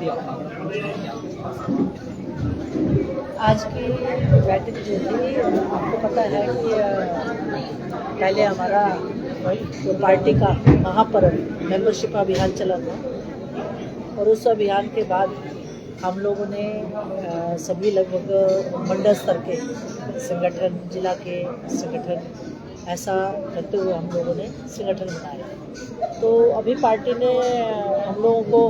थी आज की बैठक जो थी, आपको पता है कि पहले हमारा पार्टी का महापर्व मेंबरशिप अभियान चला था और उस अभियान के बाद हम लोगों ने सभी लगभग मंडल स्तर के संगठन, जिला के संगठन, ऐसा करते हुए हम लोगों ने संगठन बनाया। तो अभी पार्टी ने हम लोगों को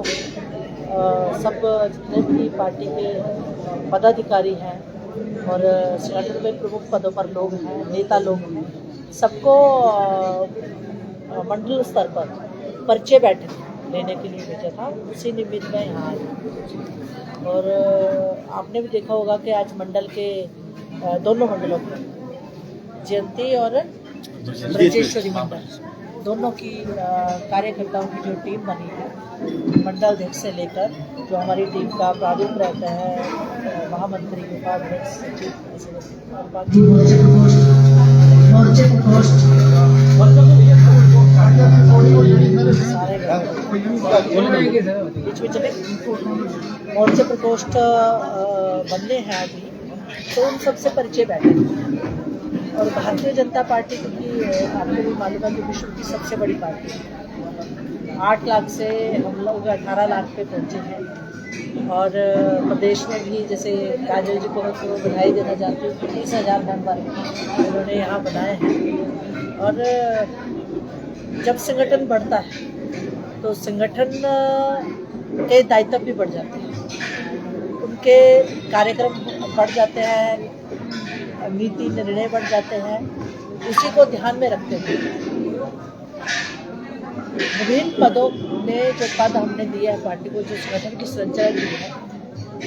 सब जितने भी पार्टी के पदाधिकारी हैं और संगठन में प्रमुख पदों पर लोग हैं, नेता लोग हैं, सबको मंडल स्तर पर परिचय बैठक लेने के लिए भेजा था। उसी निमित्त में यहाँ आए और आपने भी देखा होगा कि आज मंडल के दोनों मंडलों के जयंती और ब्रजेश्वरी मंडल दोनों की कार्यकर्ताओं की जो टीम बनी है, मंडल अध्यक्ष से लेकर जो हमारी टीम का प्रारूप रहता है, महामंत्री, उपाध्यक्ष, सचिव और बाकी मोर्चे प्रकोष्ठ बनने हैं अभी, तो उन सबसे परिचय बैठे। और भारतीय जनता पार्टी, क्योंकि आपको भी मालूम है कि विश्व की सबसे बड़ी पार्टी है, 8 लाख से हम लोग 18 लाख पे पहुँचे हैं और प्रदेश में भी जैसे काजल जी को बधाई देना चाहती हूँ, 30,000 मेंबर उन्होंने यहाँ बनाए हैं। और जब संगठन बढ़ता है तो संगठन के दायित्व भी बढ़ जाते हैं, उनके कार्यक्रम बढ़ जाते हैं, नीति निर्णय बढ़ जाते हैं। उसी को ध्यान में रखते हुए विभिन्न पदों में जो पद हमने दिया है पार्टी को, जो संगठन की संरचना दी है,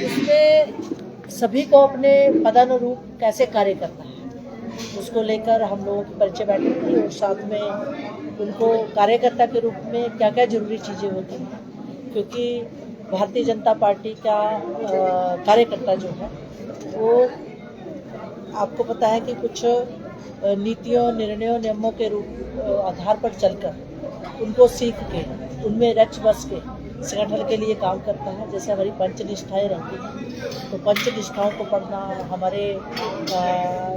उसमें सभी को अपने पदानुरूप कैसे कार्य करना है, उसको लेकर हम लोगों की परिचय बैठक थी और साथ में उनको कार्यकर्ता के रूप में क्या क्या जरूरी चीज़ें होती हैं, क्योंकि भारतीय जनता पार्टी का कार्यकर्ता जो है वो आपको पता है कि कुछ नीतियों, निर्णयों, नियमों के रूप आधार पर चलकर उनको सीख के उनमें रच बस के संगठन के लिए काम करता है। जैसे हमारी पंचनिष्ठाएं रहती हैं, तो पंचनिष्ठाओं को पढ़ना, हमारे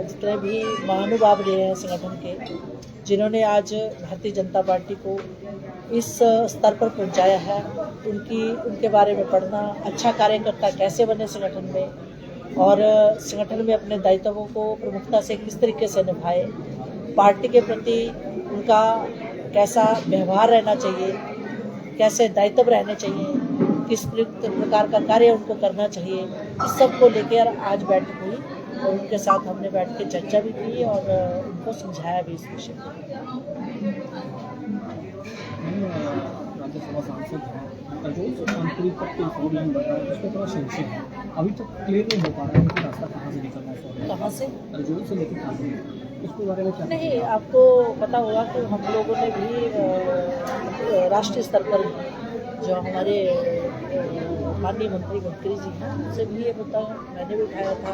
जितने भी महानुभाव रहे हैं संगठन के, जिन्होंने आज भारतीय जनता पार्टी को इस स्तर पर पहुंचाया है, उनके बारे में पढ़ना, अच्छा कार्यकर्ता कैसे बने संगठन में और संगठन में अपने दायित्वों को प्रमुखता से किस तरीके से निभाए, पार्टी के प्रति उनका कैसा व्यवहार रहना चाहिए, कैसे दायित्व रहने चाहिए, किस प्रकार का कार्य उनको करना चाहिए, इस सब को लेकर आज बैठक हुई और उनके साथ हमने बैठ के चर्चा भी की और उनको समझाया भी इस विषय में। राज्यसभा सांसद हैं उसको थोड़ा संशय है, अभी तक क्लियर नहीं हो पा रहा है कि रास्ता कहाँ से निकलना है, कहाँ से रजौरी से लेकर कानपुर, उसके बारे में क्या? नहीं, आपको पता होगा कि हम लोगों ने भी राष्ट्रीय स्तर पर जो हमारे माननीय मंत्री गडकरी जी हैं, उनसे भी ये मुद्दा मैंने भी उठाया था।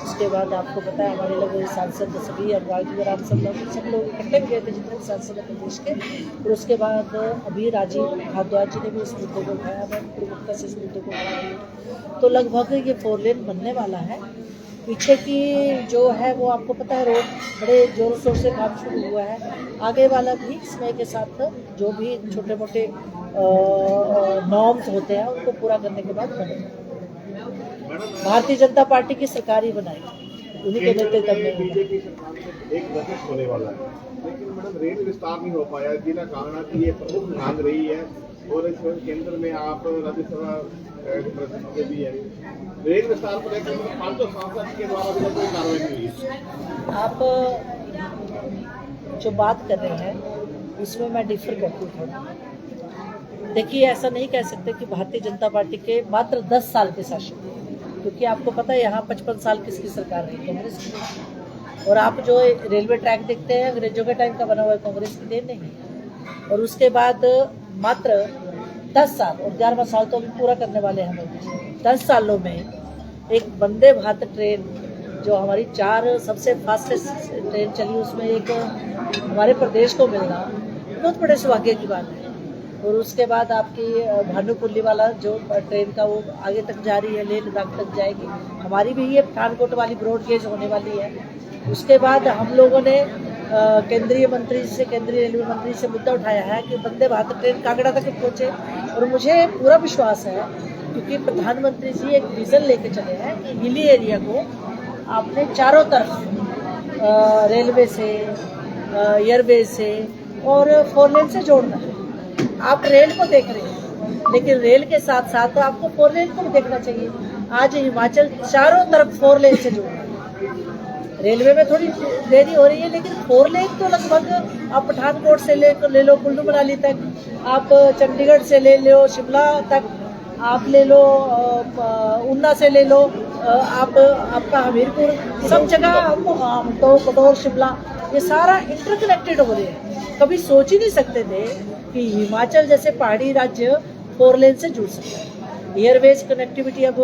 उसके बाद आपको पता है हमारे लोग सांसद सभी अनुराग जी राम सब लोग इकट्ठे भी गए थे, जितने भी सांसद हैं प्रदेश के। और उसके बाद अभी राजीव भारद्वाज जी ने भी इस मुद्दे को उठाया, मैं प्रमुखता से इस मुद्दे को उठाया। तो लगभग ये 4 लेन बनने वाला है। पीछे की जो है वो आपको पता है रोड बड़े जोर शोर से काम शुरू हुआ है, आगे वाला भी समय के साथ जो भी छोटे मोटे नॉर्म्स होते हैं उनको पूरा करने के बाद बनेगा। भारतीय जनता पार्टी की सरकार ही बनाएगी, उन्हीं के नेतृत्व में एक बजट होने वाला है, लेकिन मैडम रेल विस्तार नहीं हो पाया, जिला कांगड़ा की ये प्रमुख मांग रही है और इस केंद्र में आप राज्यसभा प्रतिनिधि भी है। रेल विस्तार को लेकर 500 सांसद के द्वारा भी कोई कार्रवाई नहीं हुई। आप जो बात कर रहे हैं उसमें मैं डिफर करती हूँ थोड़ा। देखिए, ऐसा नहीं कह सकते कि भारतीय जनता पार्टी के मात्र 10 साल के शासन, क्योंकि आपको पता है यहाँ 55 साल किसकी सरकार रही, कांग्रेस की। और आप जो रेलवे ट्रैक देखते हैं अंग्रेजों के टाइम का बना हुआ है, कांग्रेस की देन नहीं है। और उसके बाद मात्र 10 साल और 11वां साल तो अभी पूरा करने वाले हैं हम। 10 सालों में एक वंदे भारत ट्रेन जो हमारी 4 सबसे फास्टेस्ट ट्रेन चली, उसमें एक हमारे प्रदेश को मिलना बहुत बड़े सौभाग्य की बात है। और उसके बाद आपकी भानुकुल्ली वाला जो ट्रेन का वो आगे तक जा रही है, लेह लद्दाख तक जाएगी। हमारी भी ये पठानकोट वाली ब्रॉड गेज होने वाली है। उसके बाद हम लोगों ने केंद्रीय रेलवे मंत्री से मुद्दा उठाया है कि वंदे भारत ट्रेन कांगड़ा तक पहुँचे। और मुझे पूरा विश्वास है, क्योंकि प्रधानमंत्री जी एक विजन लेके चले हैं कि हिली एरिया को आपने चारों तरफ रेलवे से, एयरवेज से और 4 लेन से जोड़ना है। आप रेल को देख रहे हैं, लेकिन रेल के साथ साथ आपको 4 लेन को भी देखना चाहिए। आज हिमाचल चारों तरफ 4 लेन से जोड़ना है। रेलवे में थोड़ी देरी हो रही है, लेकिन 4 लेन तो लगभग आप पठानकोट से ले लो कुल्लू मनाली तक, आप चंडीगढ़ से ले लो शिमला तक, आप ले लो ऊना से ले लो, आप आपका हमीरपुर, सब जगह आपको तो कटौर शिमला, ये सारा इंटरकनेक्टेड हो रहे हैं। कभी सोच ही नहीं सकते थे कि हिमाचल जैसे पहाड़ी राज्य 4 लेन से जुड़ सकता है। एयरवेज कनेक्टिविटी अब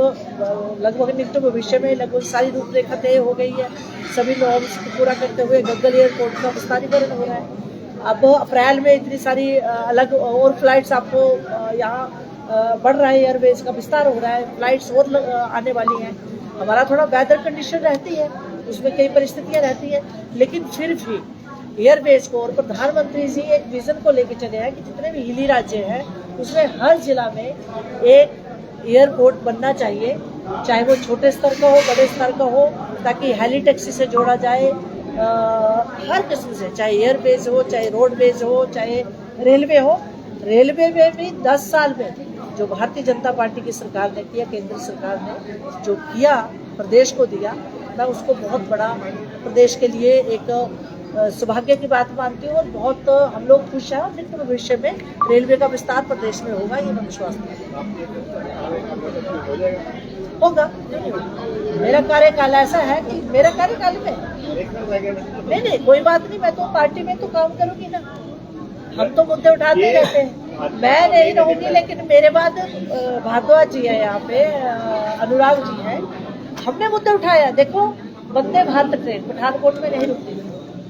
लगभग निकट भविष्य में लगभग सारी रूपरेखा तय हो गई है। सभी नॉर्म्स को पूरा करते हुए गग्गल एयरपोर्ट का विस्तारीकरण हो रहा है। अब अप्रैल में इतनी सारी अलग और फ्लाइट्स आपको यहाँ बढ़ रहा है, एयरवेज का विस्तार हो रहा है, फ्लाइट्स और आने वाली हैं। हमारा थोड़ा वेदर कंडीशन रहती है, उसमें कई परिस्थितियाँ रहती है, लेकिन फिर भी एयरवेज को और प्रधानमंत्री जी एक विजन को लेके चले हैं कि जितने भी हिली राज्य हैं उसमें हर जिला में एक एयरपोर्ट बनना चाहिए, चाहे वो छोटे स्तर का हो, बड़े स्तर का हो, ताकि हेली टैक्सी से जोड़ा जाए हर किस्म से, चाहे एयरवेज हो, चाहे रोडवेज हो, चाहे रेलवे हो। रेलवे में भी 10 साल में जो भारतीय जनता पार्टी की सरकार ने किया, केंद्र सरकार ने जो किया, प्रदेश को दिया, मैं उसको बहुत बड़ा प्रदेश के लिए एक सौभाग्य की बात मानती हूँ। और बहुत हम लोग खुश हैं। निकट भविष्य में रेलवे का विस्तार प्रदेश में होगा, ये मैं विश्वास होगा। मेरा कार्यकाल ऐसा है कि मेरा कार्यकाल में नहीं कोई बात नहीं, मैं तो पार्टी में तो काम करूंगी ना। हम तो मुद्दे उठाते रहते हैं, मैं नहीं रहूंगी, लेकिन मेरे बाद भारद्वाज जी है, यहाँ पे अनुराग जी है, हमने मुद्दा उठाया। देखो वंदे भारत ट्रेन पठानकोट में नहीं रुकती,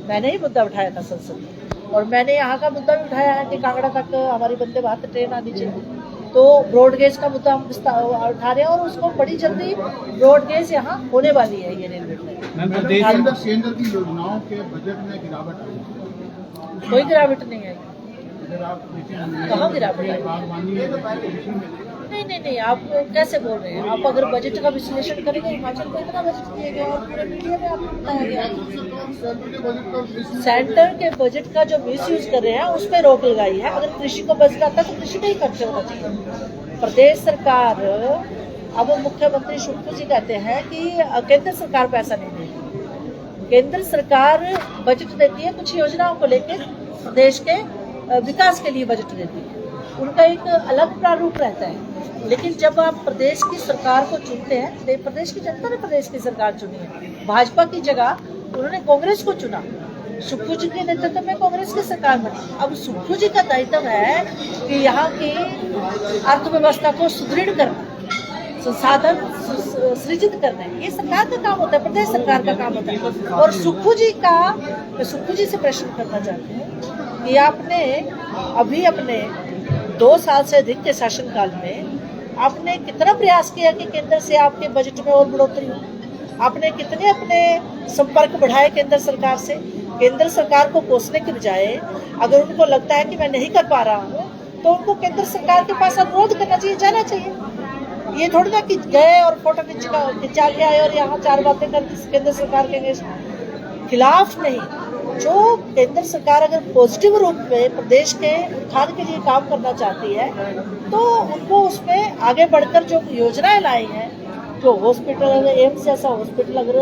मैंने ही मुद्दा उठाया था संसद में, और मैंने यहाँ का मुद्दा भी उठाया है कि कांगड़ा तक हमारी वंदे भारत ट्रेन आनी चाहिए। तो ब्रॉडगेज का मुद्दा हम उठा रहे हैं, और उसको बड़ी जल्दी ब्रॉडगेज यहाँ होने वाली है। ये रेलवे ट्रेन केंद्र की योजनाओं के बजट में गिरावट आई, कोई गिरावट नहीं आई। कहाँ गिरावट आई? नहीं, आप कैसे बोल रहे हैं? आप अगर बजट का विश्लेषण करेंगे, हिमाचल को इतना बजट दिया गया और पूरे मीडिया में आपको बताया गया। सेंटर के बजट का जो मिस यूज कर रहे हैं उस पर रोक लगाई है। अगर कृषि को बजट आता तो कृषि में ही खर्च होना चाहिए। प्रदेश सरकार, अब मुख्यमंत्री शुक्ल जी कहते हैं कि केंद्र सरकार पैसा नहीं देती। केंद्र सरकार बजट देती है कुछ योजनाओं को लेकर, प्रदेश के विकास के लिए बजट देती है, उनका एक अलग प्रारूप रहता है। लेकिन जब आप प्रदेश की सरकार को चुनते हैं, प्रदेश की जनता ने प्रदेश की सरकार चुनी है, भाजपा की जगह उन्होंने कांग्रेस को चुना, सुक्खू जी के नेतृत्व में कांग्रेस की सरकार बनी। अब सुक्खू जी का दायित्व है कि यहाँ की अर्थव्यवस्था को सुदृढ़ करना, संसाधन सृजित करना है, ये सरकार का काम होता है, प्रदेश सरकार का काम होता है। और सुक्खू जी से प्रश्न करना चाहते हैं कि आपने अभी अपने 2 साल से अधिक के शासनकाल में आपने कितना प्रयास किया कि केंद्र से आपके बजट में और बढ़ोतरी हो? आपने कितने अपने संपर्क बढ़ाए केंद्र सरकार से? केंद्र सरकार को कोसने के बजाय अगर उनको लगता है कि मैं नहीं कर पा रहा हूँ, तो उनको केंद्र सरकार के पास अनुरोध करना चाहिए, जाना चाहिए। ये थोड़ी ना कि गए और फोटो खिंचा के आए और यहाँ 4 बातें कर केंद्र सरकार के खिलाफ नहीं। जो केंद्र सरकार अगर पॉजिटिव रूप में प्रदेश के उत्थान के लिए काम करना चाहती है, तो उनको उसमें आगे बढ़कर जो योजनाएं लाई हैं, जो हॉस्पिटल, अगर एम्स जैसा हॉस्पिटल अगर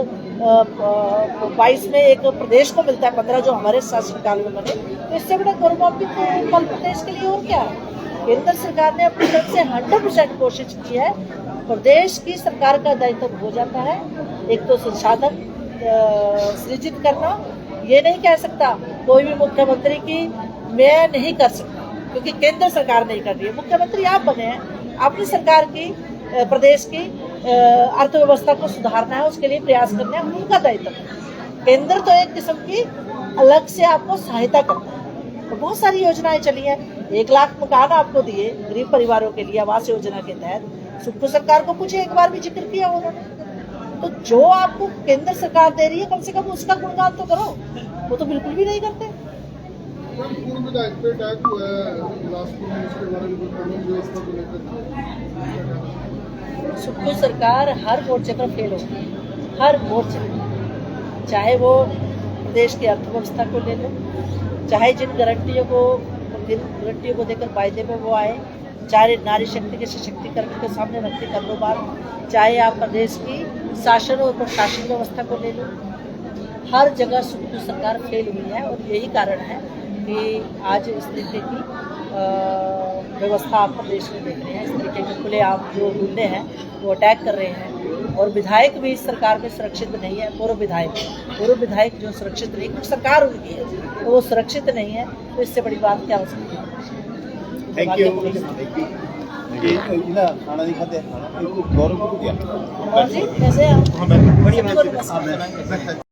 22 में एक प्रदेश को मिलता है, 15 जो हमारे शासनकाल में बने, तो इससे बड़ा गौरवान्वित पल प्रदेश के लिए और क्या है। केंद्र सरकार ने अपनी तरफ से 100% कोशिश की है। प्रदेश की सरकार का दायित्व हो जाता है एक तो संसाधन सृजित करना। ये नहीं कह सकता कोई भी मुख्यमंत्री की मैं नहीं कर सकता, क्योंकि केंद्र सरकार नहीं कर रही है। मुख्यमंत्री आप बने हैं, अपनी सरकार की प्रदेश की अर्थव्यवस्था को सुधारना है, उसके लिए प्रयास करना है, उनका दायित्व है। केंद्र तो एक किस्म की अलग से आपको सहायता करता है। तो बहुत सारी योजनाएं चली हैं, 1 लाख मकान आपको दिए गरीब परिवारों के लिए आवास योजना के तहत। सुप्रीम सरकार को पूछे, एक बार भी जिक्र किया उन्होंने? तो जो आपको केंद्र सरकार दे रही है कम से कम उसका गुणगान तो करो, वो तो बिल्कुल भी नहीं करते। पूर्व विधायक पे अटैक हुआ है बिलासपुर में, इसके बारे में कानून व्यवस्था को लेकर सुप्रीम सरकार हर मोर्चे पर फेल हो गई, हर मोर्चे पर। चाहे वो प्रदेश की अर्थव्यवस्था को ले लो, चाहे जिन गारंटियों को देकर वायदे में वो आए, चाहे नारी शक्ति के सशक्तिकरण के सामने रखते कारोबार, चाहे आप प्रदेश की शासन और प्रशासन व्यवस्था को ले लो, हर जगह सुप्रीम सरकार फेल हुई है। और यही कारण है कि आज इस तरीके की व्यवस्था आप प्रदेश में देख रहे हैं। इस तरीके के खुलेआम जो गुंडे हैं वो अटैक कर रहे हैं, और विधायक भी इस सरकार में सुरक्षित नहीं है। पूर्व विधायक जो सुरक्षित नहीं, क्योंकि सरकार उनकी है तो वो सुरक्षित नहीं है, तो इससे बड़ी बात क्या हो सकती है। Thank you. खाना नहीं खाते गौरव को क्या और जी कैसे आप? बढ़िया।